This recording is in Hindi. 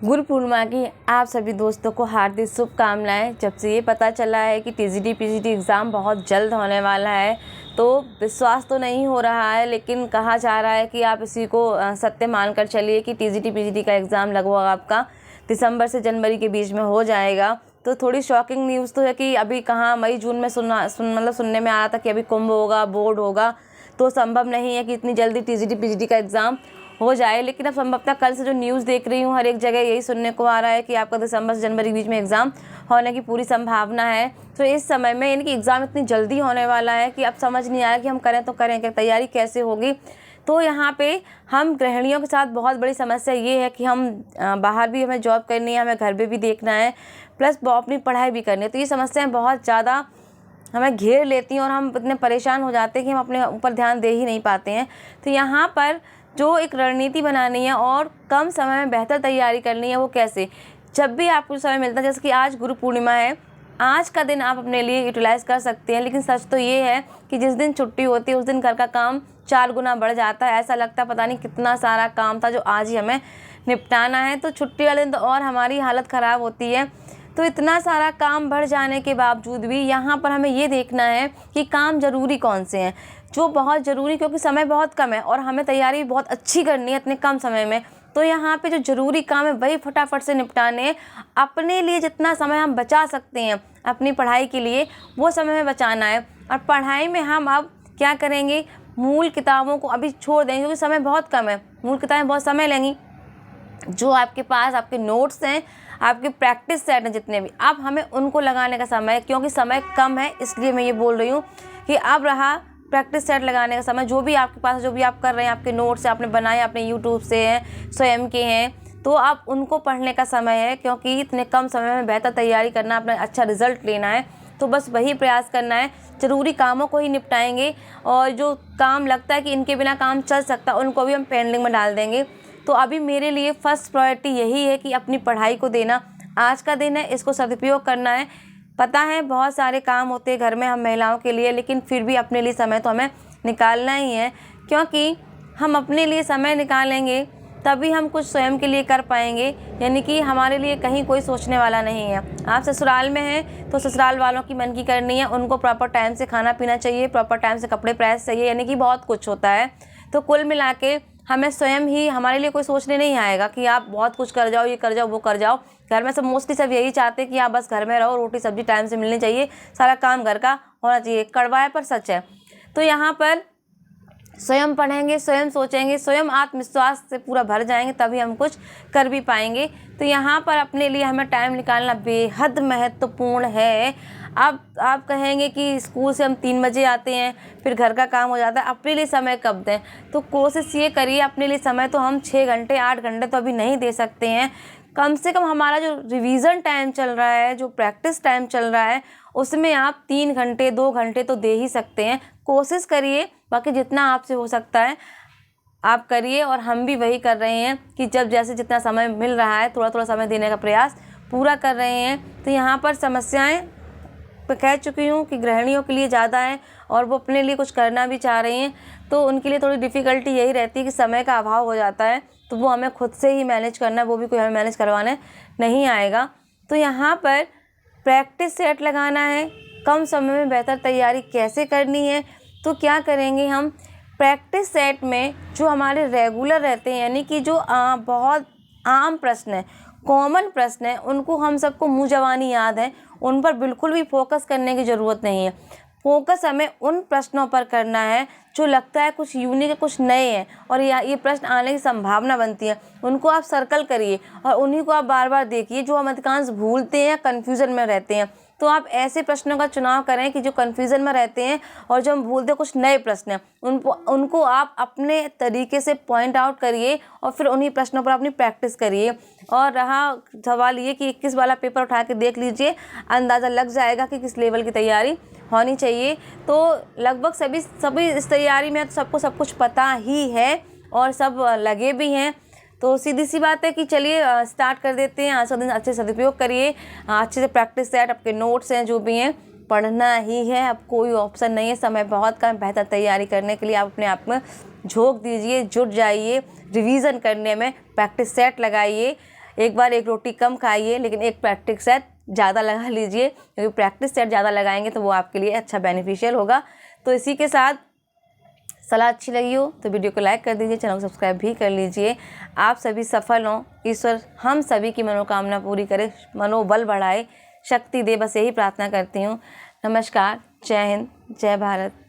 गुरु पूर्णिमा की आप सभी दोस्तों को हार्दिक शुभकामनाएं। जब से ये पता चला है कि टीजीटी पीजीटी एग्ज़ाम बहुत जल्द होने वाला है तो विश्वास तो नहीं हो रहा है, लेकिन कहा जा रहा है कि आप इसी को सत्य मानकर चलिए कि टीजीटी पीजीटी का एग्ज़ाम लगभग आपका दिसंबर से जनवरी के बीच में हो जाएगा। तो थोड़ी शॉकिंग न्यूज़ तो है कि अभी कहाँ मई जून में सुनने में आ रहा था कि अभी कुंभ होगा, बोर्ड होगा, तो संभव नहीं है कि इतनी जल्दी टीजीटी पीजीटी का एग्ज़ाम हो जाए। लेकिन अब संभवतः कल से जो न्यूज़ देख रही हूँ हर एक जगह यही सुनने को आ रहा है कि आपका दिसंबर से जनवरी के बीच में एग्ज़ाम होने की पूरी संभावना है। तो इस समय में यानी कि एग्ज़ाम इतनी जल्दी होने वाला है कि अब समझ नहीं आ रहा कि हम करें तो करें क्या, तैयारी कैसे होगी। तो यहाँ पे हम गृहिणियों के साथ बहुत बड़ी समस्या ये है कि हम बाहर भी हमें जॉब करनी है, हमें घर पे भी देखना है, प्लस अपनी पढ़ाई भी करनी है। तो ये समस्याएँ बहुत ज़्यादा हमें घेर लेती हैं और हम इतने परेशान हो जाते हैं कि हम अपने ऊपर ध्यान दे ही नहीं पाते हैं। तो यहाँ पर जो एक रणनीति बनानी है और कम समय में बेहतर तैयारी करनी है, वो कैसे, जब भी आपको समय मिलता है, जैसे कि आज गुरु पूर्णिमा है, आज का दिन आप अपने लिए यूटिलाइज़ कर सकते हैं। लेकिन सच तो ये है कि जिस दिन छुट्टी होती है उस दिन घर का काम 4 गुना बढ़ जाता है। ऐसा लगता है पता नहीं कितना सारा काम था जो आज ही हमें निपटाना है। तो छुट्टी वाले दिन तो और हमारी हालत ख़राब होती है। तो इतना सारा काम बढ़ जाने के बावजूद भी यहाँ पर हमें ये देखना है कि काम ज़रूरी कौन से हैं, जो बहुत ज़रूरी, क्योंकि समय बहुत कम है और हमें तैयारी बहुत अच्छी करनी है इतने कम समय में। तो यहाँ पे जो ज़रूरी काम है वही फटाफट से निपटाने हैं। अपने लिए जितना समय हम बचा सकते हैं अपनी पढ़ाई के लिए, वो समय में बचाना है। और पढ़ाई में हम अब क्या करेंगे, मूल किताबों को अभी छोड़ देंगे क्योंकि समय बहुत कम है। मूल किताबें बहुत समय लेंगी। जो आपके पास आपके नोट्स हैं, आपके प्रैक्टिस सेट हैं जितने भी, अब हमें उनको लगाने का समय है। क्योंकि समय कम है इसलिए मैं ये बोल रही हूँ कि अब रहा प्रैक्टिस सेट लगाने का समय। जो भी आपके पास, जो भी आप कर रहे हैं, आपके नोट्स आपने बनाए, अपने यूट्यूब से हैं, स्वयं के हैं, तो अब उनको पढ़ने का समय है। क्योंकि इतने कम समय में बेहतर तैयारी करना, अपना अच्छा रिजल्ट लेना है, तो बस वही प्रयास करना है। ज़रूरी कामों को ही निपटाएंगे और जो काम लगता है कि इनके बिना काम चल सकता है उनको भी हम पेंडिंग में डाल देंगे। तो अभी मेरे लिए फ़र्स्ट प्रायोरिटी यही है कि अपनी पढ़ाई को देना। आज का दिन है, इसको सदुपयोग करना है। पता है बहुत सारे काम होते हैं घर में हम महिलाओं के लिए, लेकिन फिर भी अपने लिए समय तो हमें निकालना ही है। क्योंकि हम अपने लिए समय निकालेंगे तभी हम कुछ स्वयं के लिए कर पाएंगे। यानी कि हमारे लिए कहीं कोई सोचने वाला नहीं है। आप ससुराल में हैं तो ससुराल वालों की मन की करनी है, उनको प्रॉपर टाइम से खाना पीना चाहिए, प्रॉपर टाइम से कपड़े प्रेस चाहिए, यानी कि बहुत कुछ होता है। तो कुल मिला के हमें स्वयं ही, हमारे लिए कोई सोचने नहीं आएगा कि आप बहुत कुछ कर जाओ, ये कर जाओ, वो कर जाओ। घर में सब मोस्टली सब यही चाहते हैं कि आप बस घर में रहो, रोटी सब्जी टाइम से मिलनी चाहिए, सारा काम घर का होना चाहिए। कड़वा है पर सच है। तो यहाँ पर स्वयं पढ़ेंगे, स्वयं सोचेंगे, स्वयं आत्मविश्वास से पूरा भर जाएंगे, तभी हम कुछ कर भी पाएंगे। तो यहाँ पर अपने लिए हमें टाइम निकालना बेहद महत्वपूर्ण है। अब आप कहेंगे कि स्कूल से हम 3 बजे आते हैं, फिर घर का काम हो जाता है, अपने लिए समय कब दें। तो कोशिश ये करिए, अपने लिए समय तो हम 6 घंटे 8 घंटे तो अभी नहीं दे सकते हैं। कम से कम हमारा जो रिवीजन टाइम चल रहा है, जो प्रैक्टिस टाइम चल रहा है, उसमें आप 3 घंटे 2 घंटे तो दे ही सकते हैं। कोशिश करिए, बाकी जितना आपसे हो सकता है आप करिए। और हम भी वही कर रहे हैं कि जब जैसे जितना समय मिल रहा है थोड़ा थोड़ा समय देने का प्रयास पूरा कर रहे हैं। तो यहाँ पर समस्याएं कह चुकी हूँ कि गृहिणियों के लिए ज़्यादा है और वो अपने लिए कुछ करना भी चाह रही हैं, तो उनके लिए थोड़ी डिफ़िकल्टी यही रहती है कि समय का अभाव हो जाता है। तो वो हमें खुद से ही मैनेज करना है, वो भी कोई हमें मैनेज करवाने नहीं आएगा। तो यहाँ पर प्रैक्टिस सेट लगाना है, कम समय में बेहतर तैयारी कैसे करनी है। तो क्या करेंगे हम, प्रैक्टिस सेट में जो हमारे रेगुलर रहते हैं, यानी कि जो बहुत आम प्रश्न है, कॉमन प्रश्न है, उनको हम सबको मुँह ज़बानी याद है, उन पर बिल्कुल भी फोकस करने की ज़रूरत नहीं है। फोकस हमें उन प्रश्नों पर करना है जो लगता है कुछ यूनिक है, कुछ नए हैं और ये प्रश्न आने की संभावना बनती है। उनको आप सर्कल करिए और उन्हीं को आप बार बार देखिए जो हम अधिकांश भूलते हैं या कन्फ्यूज़न में रहते हैं। तो आप ऐसे प्रश्नों का चुनाव करें कि जो कन्फ्यूज़न में रहते हैं और जो हम भूलते हैं, कुछ नए प्रश्न हैं, उनको आप अपने तरीके से पॉइंट आउट करिए और फिर उन्हीं प्रश्नों पर अपनी प्रैक्टिस करिए। और रहा सवाल ये कि 21 वाला पेपर उठा के देख लीजिए, अंदाज़ा लग जाएगा कि किस लेवल की तैयारी होनी चाहिए। तो लगभग सभी इस तैयारी में तो सबको सब कुछ पता ही है और सब लगे भी हैं। तो सीधी सी बात है कि चलिए स्टार्ट कर देते हैं। आज का दिन अच्छे से सदुपयोग करिए, अच्छे से प्रैक्टिस सेट, आपके नोट्स हैं जो भी हैं, पढ़ना ही है। अब कोई ऑप्शन नहीं है, समय बहुत कम। बेहतर तैयारी करने के लिए आप अपने आप में झोंक दीजिए, जुट जाइए, रिवीजन करने में प्रैक्टिस सेट लगाइए। एक बार एक रोटी कम खाइए, लेकिन एक प्रैक्टिस सेट ज़्यादा लगा लीजिए, क्योंकि प्रैक्टिस सेट ज़्यादा लगाएंगे तो वो आपके लिए अच्छा बेनिफिशियल होगा। तो इसी के साथ सलाह अच्छी लगी हो तो वीडियो को लाइक कर दीजिए, चैनल को सब्सक्राइब भी कर लीजिए। आप सभी सफल हों, ईश्वर हम सभी की मनोकामना पूरी करे, मनोबल बढ़ाए, शक्ति दे, बस यही प्रार्थना करती हूँ। नमस्कार, जय हिंद, जय भारत।